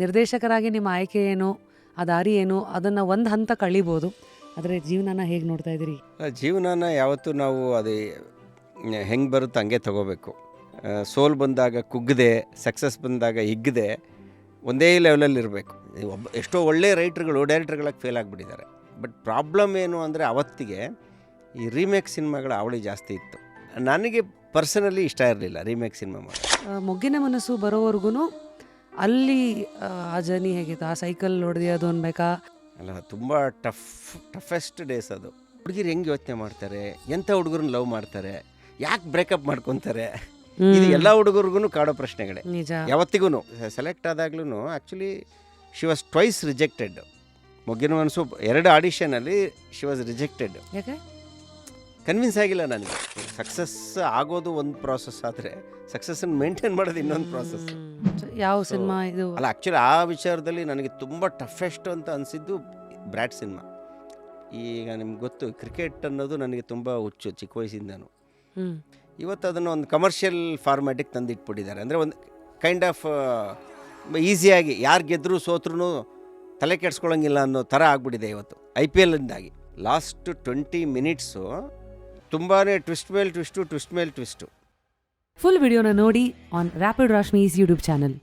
ನಿರ್ದೇಶಕರಾಗಿ ನಿಮ್ಮ ಆಯ್ಕೆ ಏನು, ಆ ದಾರಿ ಏನು, ಅದನ್ನು ಒಂದು ಹಂತ ಕಳಿಬೋದು. ಆದರೆ ಜೀವನನ ಹೇಗೆ ನೋಡ್ತಾ ಇದ್ದೀರಿ? ಜೀವನನ ಯಾವತ್ತೂ ನಾವು ಅದು ಹೆಂಗೆ ಬರುತ್ತೆ ಹಂಗೆ ತೊಗೋಬೇಕು. ಸೋಲ್ ಬಂದಾಗ ಕುಗ್ಗದೆ, ಸಕ್ಸಸ್ ಬಂದಾಗ ಹಿಗ್ಗದೆ ಒಂದೇ ಲೆವೆಲಲ್ಲಿ ಇರಬೇಕು. ಎಷ್ಟೋ ಒಳ್ಳೆಯ ರೈಟ್ರುಗಳು ಡೈರೆಕ್ಟರ್ಗಳಾಗಿ ಫೇಲ್ ಆಗಿಬಿಟ್ಟಿದ್ದಾರೆ. ಬಟ್ ಪ್ರಾಬ್ಲಮ್ ಏನು ಅಂದರೆ ಅವತ್ತಿಗೆ ಈ ರೀಮೇಕ್ ಸಿನಿಮಾಗಳ ಅವಳಿ ಜಾಸ್ತಿ ಇತ್ತು. ನನಗೆ ಪರ್ಸನಲಿ ಇಷ್ಟ ಇರಲಿಲ್ಲ ರೀಮೇಕ್ ಸಿನಿಮಾ ಮಾಡಿ. ಮೊಗ್ಗಿನ ಮನಸ್ಸು ಬರೋವರೆಗೂ ಅಲ್ಲಿ ಆ ಜರ್ನಿ ಹೇಗಿತ್ತು? ಆ ಸೈಕಲ್ ಹೊಡೆಯೋದು ಅನ್ಬೇಕಾ? ಅಲ್ಲ, ತುಂಬ ಟಫೆಸ್ಟ್ ಡೇಸ್ ಅದು. ಹುಡುಗಿರು ಹೆಂಗೆ ಯೋಚನೆ ಮಾಡ್ತಾರೆ, ಎಂಥ ಹುಡುಗರನ್ನ ಲವ್ ಮಾಡ್ತಾರೆ, ಯಾಕೆ ಬ್ರೇಕಪ್ ಮಾಡ್ಕೊತಾರೆ, ಇದು ಎಲ್ಲ ಹುಡುಗರಿಗೂ ಕಾಡೋ ಪ್ರಶ್ನೆಗಳೇ. ನಿಜ. ಯಾವತ್ತಿಗೂ ಸೆಲೆಕ್ಟ್ ಆದಾಗ್ಲೂ actually she was twice rejected. Moggina Manasu 2 ಆಡಿಷನಲ್ಲಿ ಶಿ ವಾಸ್ ರಿಜೆಕ್ಟೆಡ್. ಯಾಕೆ? ಕನ್ವಿನ್ಸ್ ಆಗಿಲ್ಲ ನನಗೆ. ಸಕ್ಸಸ್ ಆಗೋದು ಒಂದು ಪ್ರಾಸೆಸ್ ಆದರೆ ಸಕ್ಸಸ್ಸನ್ನು ಮೇಂಟೈನ್ ಮಾಡೋದು ಇನ್ನೊಂದು ಪ್ರಾಸೆಸ್. ಯಾವ ಸಿನಿಮಾ ಇದು? ಅಲ್ಲ, ಆ್ಯಕ್ಚುಲಿ ಆ ವಿಚಾರದಲ್ಲಿ ನನಗೆ ತುಂಬ ಟಫೆಸ್ಟ್ ಅಂತ ಅನಿಸಿದ್ದು ಬ್ರ್ಯಾಟ್ ಸಿನಿಮಾ. ಈಗ ನಿಮ್ಗೆ ಗೊತ್ತು, ಕ್ರಿಕೆಟ್ ಅನ್ನೋದು ನನಗೆ ತುಂಬ ಹುಚ್ಚು ಚಿಕ್ಕ ವಯಸ್ಸಿಂದನು. ಇವತ್ತು ಅದನ್ನು ಒಂದು ಕಮರ್ಷಿಯಲ್ ಫಾರ್ಮ್ಯಾಟಿಗೆ ತಂದಿಟ್ಬಿಟ್ಟಿದ್ದಾರೆ. ಅಂದರೆ ಒಂದು ಕೈಂಡ್ ಆಫ್ ಈಸಿಯಾಗಿ ಯಾರು ಗೆದ್ದರೂ ಸೋತ್ರೂ ತಲೆ ಕೆಡ್ಸ್ಕೊಳಂಗಿಲ್ಲ ಅನ್ನೋ ಥರ ಆಗ್ಬಿಟ್ಟಿದೆ ಇವತ್ತು IPLಂದಾಗಿ. ಲಾಸ್ಟ್ 20 ಮಿನಿಟ್ಸು ತುಂಬಾ ಟ್ವಿಸ್ಟ್ ಮೇಲೆ ಟ್ವಿಸ್ಟು. ಫುಲ್ ವಿಡಿಯೋನ ನೋಡಿ ಆನ್ ರ್ಯಾಪಿಡ್ ರಾಶ್ಮೀಸ್ ಯೂಟ್ಯೂಬ್ ಚಾನಲ್.